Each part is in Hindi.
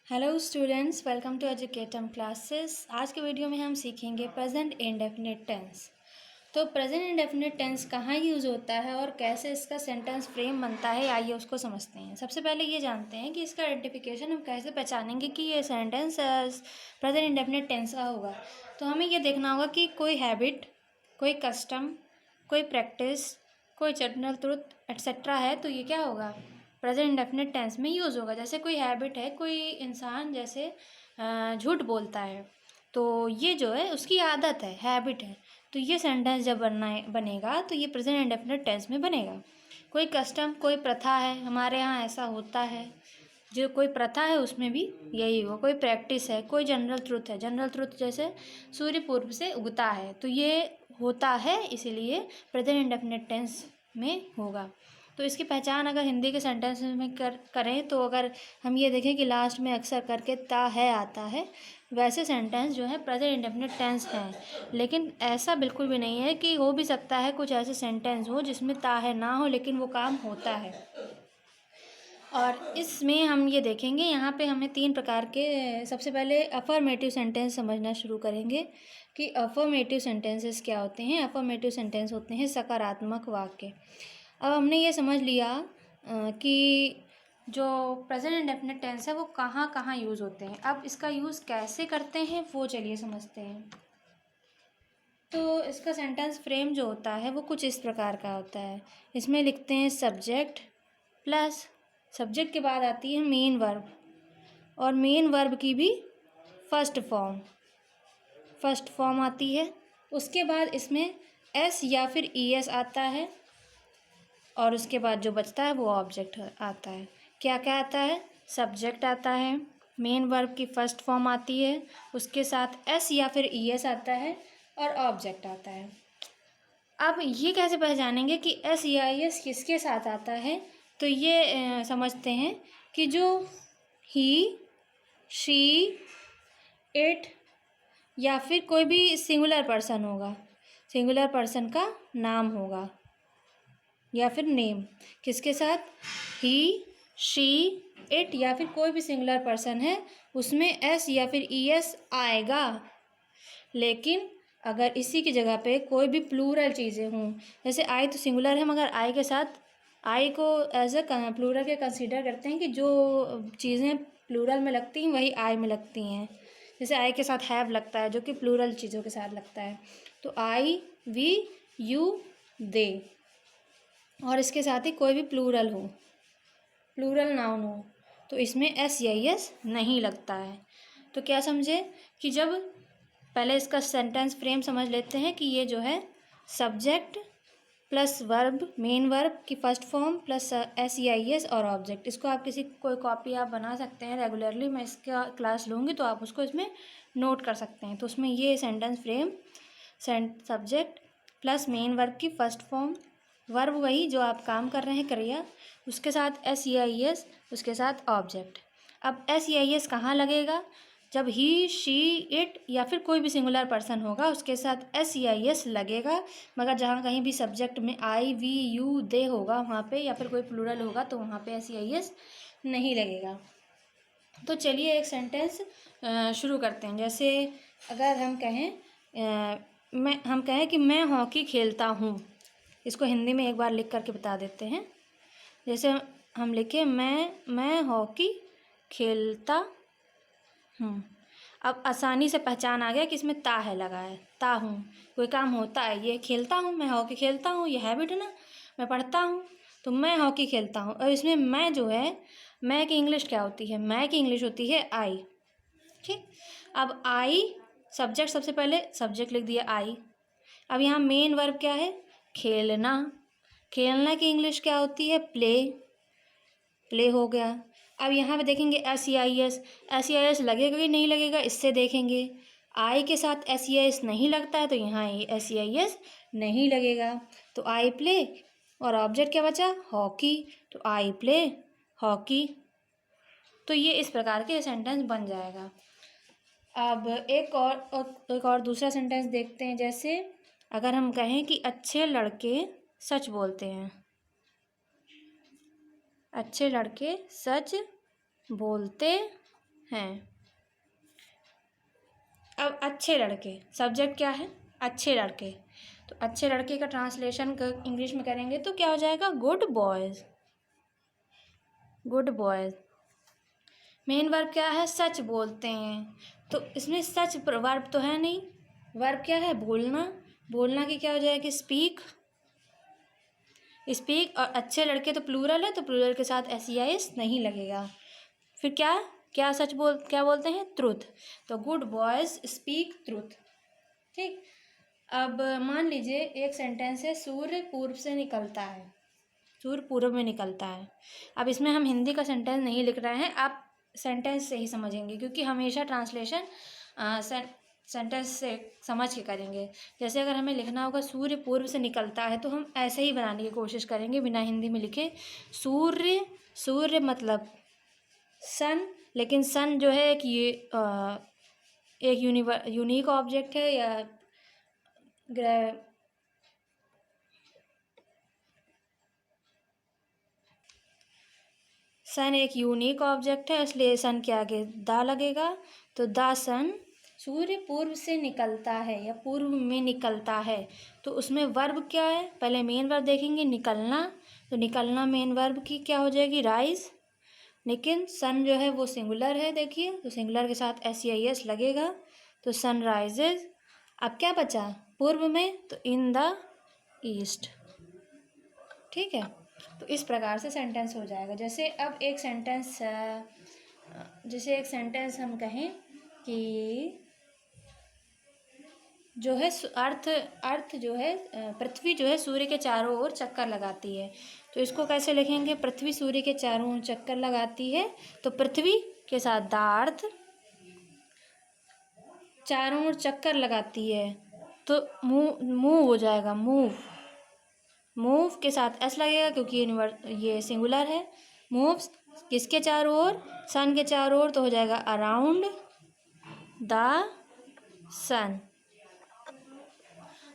Hello students, welcome to Educatum classes. आज के वीडियो में हम सीखेंगे प्रेजेंट इंडेफिनिट टेंस। तो प्रेजेंट इंडेफिनिट टेंस कहाँ यूज़ होता है और कैसे इसका सेंटेंस फ्रेम बनता है, आइए उसको समझते हैं। सबसे पहले ये जानते हैं कि इसका आइडेंटिफिकेशन हम कैसे पहचानेंगे कि ये सेंटेंस प्रेजेंट इंडेफिनिट टेंस का होगा। तो हमें ये देखना होगा कि कोई हैबिट, कोई कस्टम, कोई प्रैक्टिस, कोई जनरल ट्रुथ एट्सेट्रा है, तो ये क्या होगा, प्रेजेंट इंडेफिनिट टेंस में यूज़ होगा। जैसे कोई हैबिट है, कोई इंसान जैसे झूठ बोलता है, तो ये जो है उसकी आदत है, हैबिट है, तो ये सेंटेंस जब बनेगा तो ये प्रेजेंट इंडेफिनिट टेंस में बनेगा। कोई कस्टम, कोई प्रथा है, हमारे यहाँ ऐसा होता है, जो कोई प्रथा है उसमें भी यही हो। कोई प्रैक्टिस है, कोई जनरल ट्रुथ है, जनरल ट्रुथ जैसे सूर्य पूर्व से उगता है, तो ये होता है, इसीलिए प्रेजेंट इंडेफिनिट टेंस में होगा। तो इसकी पहचान अगर हिंदी के सेंटेंस में करें तो अगर हम ये देखें कि लास्ट में अक्सर करके ता है आता है, वैसे सेंटेंस जो है प्रेजेंट इंडेफिनिट टेंस हैं। लेकिन ऐसा बिल्कुल भी नहीं है कि हो भी सकता है कुछ ऐसे सेंटेंस हो जिसमें ता है ना हो, लेकिन वो काम होता है। और इसमें हम ये देखेंगे, यहाँ पे हमें 3 प्रकार के, सबसे पहले अफर्मेटिव सेंटेंस समझना शुरू करेंगे कि अफर्मेटिव सेंटेंसेस क्या होते हैं। अफर्मेटिव सेंटेंस होते हैं सकारात्मक वाक्य। अब हमने ये समझ लिया कि जो प्रेजेंट इंडेफिनिट टेंस है वो कहाँ कहाँ यूज़ होते हैं। अब इसका यूज़ कैसे करते हैं वो चलिए समझते हैं। तो इसका सेंटेंस फ्रेम जो होता है वो कुछ इस प्रकार का होता है। इसमें लिखते हैं सब्जेक्ट प्लस, सब्जेक्ट के बाद आती है मेन वर्ब, और मेन वर्ब की भी फर्स्ट फॉर्म आती है। उसके बाद इसमें एस या फिर ई एस आता है, और उसके बाद जो बचता है वो ऑब्जेक्ट आता है। क्या क्या आता है, सब्जेक्ट आता है, मेन वर्ब की फर्स्ट फॉर्म आती है, उसके साथ एस या फिर ई एस आता है, और ऑब्जेक्ट आता है। अब ये कैसे पहचानेंगे कि एस या ई एस किसके साथ आता है, तो ये समझते हैं कि जो ही, शी, इट या फिर कोई भी सिंगुलर पर्सन होगा, सिंगुलर पर्सन का नाम होगा या फिर नेम, किसके साथ, ही, शी, इट या फिर कोई भी सिंगुलर पर्सन है, उसमें एस या फिर ई एस आएगा। लेकिन अगर इसी की जगह पे कोई भी प्लूरल चीज़ें हों, जैसे आई तो सिंगुलर है मगर आई के साथ, आई को एज ए प्लूरल के कंसीडर करते हैं कि जो चीज़ें प्लूरल में लगती हैं वही आई में लगती हैं। जैसे आई के साथ हैव लगता है जो कि प्लूरल चीज़ों के साथ लगता है, तो आई, वी, यू, दे, और इसके साथ ही कोई भी प्लूरल हो, प्लूरल नाउन हो, तो इसमें एस या एस नहीं लगता है। तो क्या समझे कि जब पहले इसका सेंटेंस फ्रेम समझ लेते हैं कि ये जो है subject plus verb, main verb की फर्स्ट फॉर्म प्लस एस या एस और ऑब्जेक्ट। इसको आप कोई कॉपी आप बना सकते हैं रेगुलरली, मैं इसका क्लास लूँगी तो आप उसको इसमें नोट कर सकते हैं। तो उसमें ये sentence frame, subject plus main verb की फर्स्ट फॉर्म, वर्ब वही जो आप काम कर रहे हैं क्रिया, उसके साथ एस या एस, उसके साथ ऑब्जेक्ट। अब एस या एस कहाँ लगेगा, जब ही, शी, इट या फिर कोई भी सिंगुलर पर्सन होगा उसके साथ एस या एस लगेगा। मगर जहाँ कहीं भी सब्जेक्ट में आई, वी, यू, दे होगा वहाँ पे, या फिर कोई प्लूरल होगा तो वहाँ पे एस या एस नहीं लगेगा। तो चलिए एक सेंटेंस शुरू करते हैं। जैसे अगर हम कहें कि मैं हॉकी खेलता हूँ, इसको हिंदी में एक बार लिख करके बता देते हैं। जैसे हम लिखे मैं हॉकी खेलता हूँ। अब आसानी से पहचान आ गया कि इसमें ता है लगा है, ता हूँ, कोई काम होता है, ये खेलता हूँ, मैं हॉकी खेलता हूँ, ये हैबिट है ना, मैं पढ़ता हूँ, तो मैं हॉकी खेलता हूँ। और इसमें मैं जो है, मैं की इंग्लिश क्या होती है, मैं की इंग्लिश होती है आई। ठीक, अब आई सब्जेक्ट, सबसे पहले सब्जेक्ट लिख दिया आई। अब यहाँ मेन वर्ब क्या है, खेलना, खेलना की इंग्लिश क्या होती है, प्ले, प्ले हो गया। अब यहाँ पे देखेंगे S E I S, S E I S लगेगा कि नहीं लगेगा, इससे देखेंगे। आई के साथ एस ई आई एस नहीं लगता है तो यहाँ एस ई आई एस नहीं लगेगा, तो आई प्ले, और ऑब्जेक्ट क्या बचा, हॉकी, तो आई प्ले हॉकी। तो ये इस प्रकार के सेंटेंस बन जाएगा। अब एक और दूसरा सेंटेंस देखते हैं। जैसे अगर हम कहें कि अच्छे लड़के सच बोलते हैं, अच्छे लड़के सच बोलते हैं। अब अच्छे लड़के, सब्जेक्ट क्या है? अच्छे लड़के। तो अच्छे लड़के का ट्रांसलेशन इंग्लिश में करेंगे तो क्या हो जाएगा? Good boys. Good boys. Main verb क्या है? सच बोलते हैं। तो इसमें सच वर्ब तो है नहीं, वर्ब क्या है? बोलना। बोलना की क्या हो जाएगी? स्पीक। स्पीक। और अच्छे लड़के तो प्लूरल है, तो प्लूरल के साथ SEIS नहीं लगेगा। फिर क्या क्या क्या बोलते हैं? ट्रुथ। तो गुड बॉयज़ स्पीक ट्रुथ। ठीक। अब मान लीजिए एक सेंटेंस है, सूर्य पूर्व से निकलता है। सूर्य पूर्व में निकलता है। अब इसमें हम हिंदी का सेंटेंस नहीं लिख रहे हैं, आप सेंटेंस से ही समझेंगे, क्योंकि हमेशा ट्रांसलेशन सेंटेंस से समझ के करेंगे। जैसे अगर हमें लिखना होगा सूर्य पूर्व से निकलता है, तो हम ऐसे ही बनाने की कोशिश करेंगे बिना हिंदी में लिखे। सूर्य, सूर्य मतलब सन, लेकिन सन जो है एक यूनिक ऑब्जेक्ट है या सन एक यूनिक ऑब्जेक्ट है, इसलिए सन के आगे दा लगेगा। तो द सन, सूर्य पूर्व से निकलता है या पूर्व में निकलता है। तो उसमें वर्ब क्या है? पहले मेन वर्ब देखेंगे, निकलना। तो निकलना मेन वर्ब की क्या हो जाएगी? राइज। लेकिन सन जो है वो सिंगुलर है, देखिए, तो सिंगुलर के साथ SEIS लगेगा। तो सन राइजेज। अब क्या बचा पूर्व में? तो इन द ईस्ट। ठीक है। तो इस प्रकार से सेंटेंस हो जाएगा। जैसे अब एक सेंटेंस, जैसे एक सेंटेंस हम कहें कि जो है अर्थ जो है, पृथ्वी जो है सूर्य के चारों ओर चक्कर लगाती है। तो इसको कैसे लिखेंगे? पृथ्वी सूर्य के चारों ओर चक्कर लगाती है। तो पृथ्वी के साथ द अर्थ चारों ओर चक्कर लगाती है, तो मूव हो जाएगा, मूव। मूव के साथ S लगेगा क्योंकि ये सिंगुलर है। मूव्स किसके चारों ओर? सन के चारों ओर, तो हो जाएगा अराउंड द सन।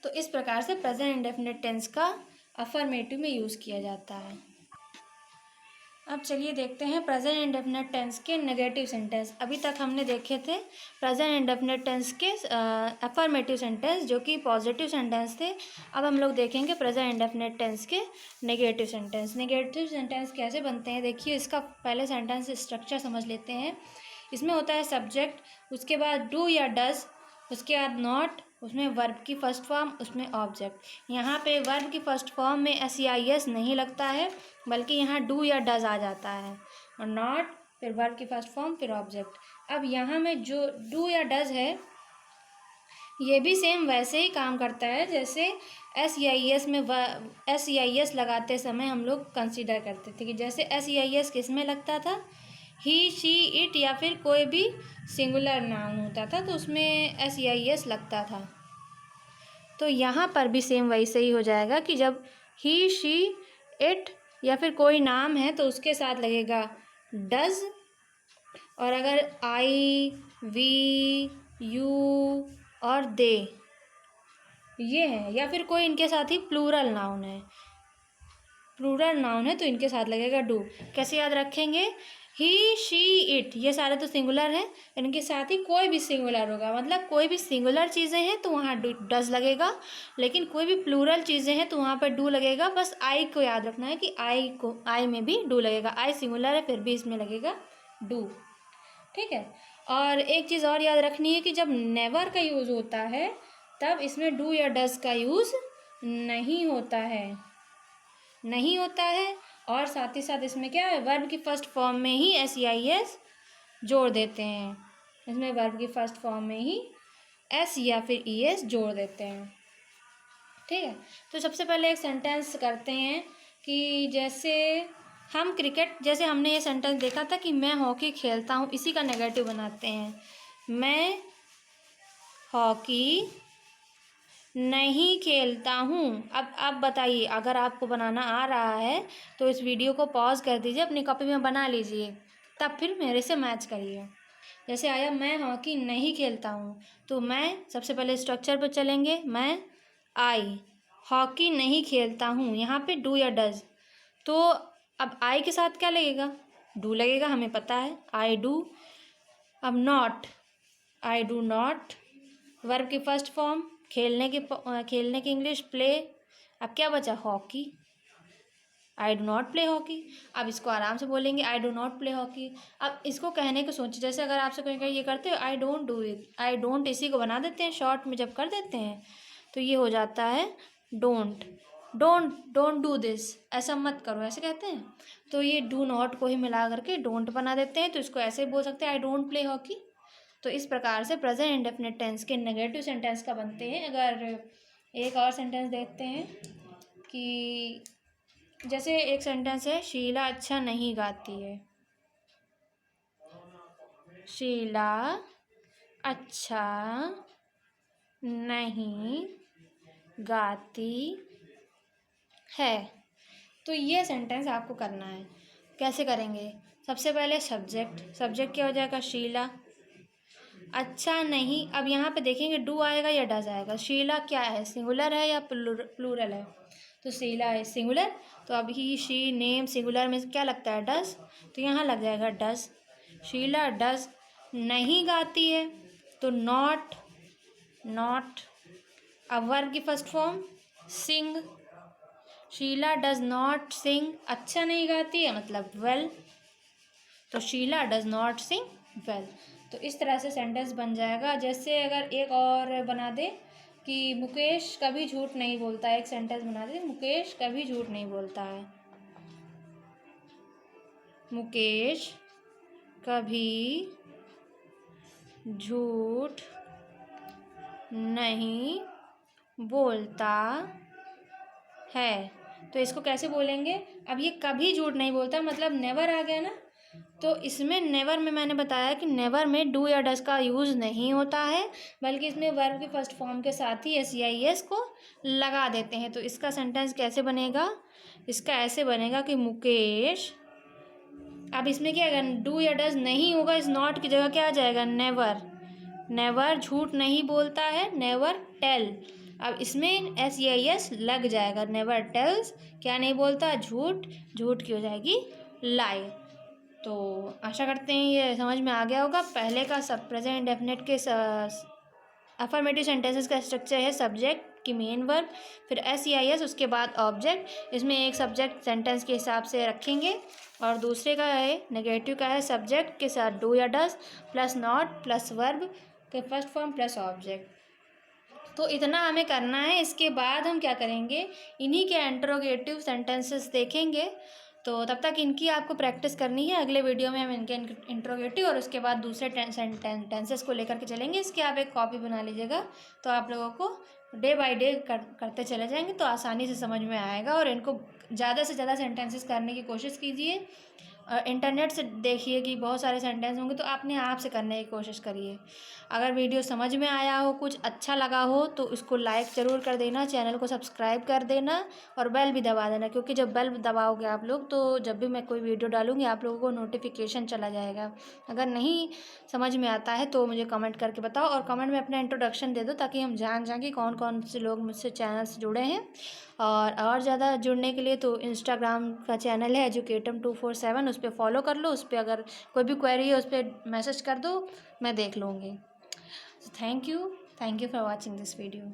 तो इस प्रकार से प्रेजेंट इंडेफिनिट टेंस का अफर्मेटिव में यूज़ किया जाता है। अब चलिए देखते हैं प्रेजेंट इंडेफिनिट टेंस के नेगेटिव सेंटेंस। अभी तक हमने देखे थे प्रेजेंट इंडेफिनिट टेंस के अफर्मेटिव सेंटेंस जो कि पॉजिटिव सेंटेंस थे। अब हम लोग देखेंगे प्रेजेंट इंडेफिनिट टेंस के नेगेटिव सेंटेंस। नेगेटिव सेंटेंस कैसे बनते हैं? देखिए, इसका पहले सेंटेंस स्ट्रक्चर समझ लेते हैं। इसमें होता है सब्जेक्ट, उसके बाद डू या डज, उसके बाद नॉट, उसमें वर्ब की फर्स्ट फॉर्म, उसमें ऑब्जेक्ट। यहाँ पे वर्ब की फर्स्ट फॉर्म में SEIS नहीं लगता है, बल्कि यहाँ डू या डज आ जाता है, और नॉट, फिर वर्ब की फर्स्ट फॉर्म, फिर ऑब्जेक्ट। अब यहाँ में जो डू या डज है, ये भी सेम वैसे ही काम करता है जैसे SEIS लगाते समय हम लोग कंसीडर करते थे कि जैसे SEIS किस में लगता था? ही, शी, इट या फिर कोई भी सिंगुलर नाउन होता था तो उसमें SEIS लगता था। तो यहाँ पर भी सेम वैसे ही हो जाएगा कि जब ही, शी, इट या फिर कोई नाम है तो उसके साथ लगेगा डज, और अगर आई, वी, यू और दे ये है, या फिर कोई इनके साथ ही प्लूरल नाउन है, तो इनके साथ लगेगा डू। कैसे याद रखेंगे? ही, शी, इट ये सारे तो सिंगुलर हैं, इनके साथ ही कोई भी सिंगुलर होगा, मतलब कोई भी सिंगुलर चीज़ें हैं तो वहाँ डज लगेगा, लेकिन कोई भी प्लूरल चीज़ें हैं तो वहाँ पर डू लगेगा। बस आई को याद रखना है कि आई में भी डू लगेगा। आई सिंगुलर है फिर भी इसमें लगेगा डू। ठीक है। और एक चीज़ और याद रखनी है कि जब नेवर का यूज़ होता है तब इसमें डू या डज का यूज़ नहीं होता है, और साथ ही साथ इसमें क्या है, वर्ब की फर्स्ट फॉर्म में ही SEIS जोड़ देते हैं। इसमें वर्ब की फर्स्ट फॉर्म में ही S या फिर ES जोड़ देते हैं। ठीक है। तो सबसे पहले एक सेंटेंस करते हैं कि जैसे हम क्रिकेट, जैसे हमने ये सेंटेंस देखा था कि मैं हॉकी खेलता हूँ, इसी का नेगेटिव बनाते हैं। मैं हॉकी नहीं खेलता हूँ। अब आप बताइए, अगर आपको बनाना आ रहा है तो इस वीडियो को पॉज कर दीजिए, अपनी कॉपी में बना लीजिए, तब फिर मेरे से मैच करिए। जैसे आया मैं हॉकी नहीं खेलता हूँ, तो मैं सबसे पहले स्ट्रक्चर पर चलेंगे। मैं आई, हॉकी नहीं खेलता हूँ, यहाँ पे डू या डज, तो अब आई के साथ क्या लगेगा? डू लगेगा, हमें पता है, आई डू। अब not, I do not, verb की फर्स्ट फॉर्म, खेलने की इंग्लिश प्ले। अब क्या बचा, hockey, I do not play hockey. अब इसको आराम से बोलेंगे, I do not play hockey. अब इसको कहने को सोचिए, जैसे अगर आपसे कोई कहे ये करते हो, I don't do it, I don't इसी को बना देते हैं शॉर्ट में जब कर देते हैं, तो ये हो जाता है डोंट। डोंट डू दिस, ऐसा मत करो, ऐसे कहते हैं, तो ये डू नॉट को ही मिला करके डोंट बना देते हैं, तो इसको ऐसे बोल सकते हैं, आई डोंट प्ले हॉकी। तो इस प्रकार से प्रेजेंट इंडेफिनिट टेंस के नेगेटिव सेंटेंस का बनते हैं। अगर एक और सेंटेंस देखते हैं कि जैसे एक सेंटेंस है, शीला अच्छा नहीं गाती है, शीला अच्छा नहीं गाती है। तो ये सेंटेंस आपको करना है। कैसे करेंगे, सबसे पहले सब्जेक्ट क्या हो जाएगा, शीला। अच्छा नहीं, अब यहाँ पे देखेंगे डू आएगा या डज आएगा। शीला क्या है, सिंगुलर है या प्लूरल है, तो शीला है सिंगुलर, तो अब ही शी नेम सिंगुलर में क्या लगता है, डज, तो यहाँ लग जाएगा डज। शीला डज नहीं गाती है, तो नॉट। अब वर्ब की first form sing, Sheela does not sing, अच्छा नहीं गाती है मतलब वेल, तो Sheela does not sing well. तो इस तरह से सेंटेंस बन जाएगा। जैसे अगर एक और बना दे कि मुकेश कभी झूठ नहीं बोलता है, एक सेंटेंस बना दे, मुकेश कभी झूठ नहीं बोलता है, मुकेश कभी झूठ नहीं बोलता है, तो इसको कैसे बोलेंगे। अब ये कभी झूठ नहीं बोलता मतलब नेवर आ गया ना, तो इसमें नेवर में मैंने बताया कि नेवर में डू या डज का यूज़ नहीं होता है, बल्कि इसमें वर्ब के फर्स्ट फॉर्म के साथ ही एस या एस को लगा देते हैं। तो इसका सेंटेंस कैसे बनेगा, इसका ऐसे बनेगा कि मुकेश, अब इसमें क्या है, डू या डज नहीं होगा, इस नॉट की जगह क्या आ जाएगा, नेवर झूठ नहीं बोलता है, नेवर टेल। अब इसमें एस या एस लग जाएगा, नेवर टेल्स क्या नहीं बोलता, झूठ की हो जाएगी लाई। तो आशा करते हैं ये समझ में आ गया होगा। पहले का सब प्रेजेंट इंडेफिनिट के अफर्मेटिव सेंटेंसेस का स्ट्रक्चर है, सब्जेक्ट की मेन वर्ब, फिर एस या एस, उसके बाद ऑब्जेक्ट। इसमें एक सब्जेक्ट सेंटेंस के हिसाब से रखेंगे और दूसरे का है नेगेटिव का है सब्जेक्ट के साथ डू या does plus not plus verb के फर्स्ट फॉर्म प्लस ऑब्जेक्ट। तो इतना हमें करना है। इसके बाद हम क्या करेंगे, इन्हीं के इंट्रोगेटिव सेंटेंसेस देखेंगे। तो तब तक इनकी आपको प्रैक्टिस करनी है। अगले वीडियो में हम इनके इंट्रोगेटिव और उसके बाद दूसरे टेंसेस को लेकर के चलेंगे। इसकी आप एक कॉपी बना लीजिएगा, तो आप लोगों को डे बाय डे करते चले जाएंगे तो आसानी से समझ में आएगा। और इनको ज़्यादा से ज़्यादा सेंटेंसेस करने की कोशिश कीजिए। इंटरनेट से देखिए कि बहुत सारे सेंटेंस होंगे, तो अपने आप से करने की कोशिश करिए। अगर वीडियो समझ में आया हो, कुछ अच्छा लगा हो, तो इसको लाइक ज़रूर कर देना, चैनल को सब्सक्राइब कर देना और बेल भी दबा देना, क्योंकि जब बेल दबाओगे आप लोग तो जब भी मैं कोई वीडियो डालूंगी आप लोगों को नोटिफिकेशन चला जाएगा। अगर नहीं समझ में आता है तो मुझे कमेंट करके बताओ और कमेंट में अपना इंट्रोडक्शन दे दो, ताकि हम जान जाएँ कि कौन कौन से लोग मुझसे चैनल से जुड़े हैं। और ज़्यादा जुड़ने के लिए तो इंस्टाग्राम का चैनल है educatum247, उस पर फॉलो कर लो। उस पर अगर कोई भी क्वेरी है उस पर मैसेज कर दो, मैं देख लूँगी। Thank you for watching this video.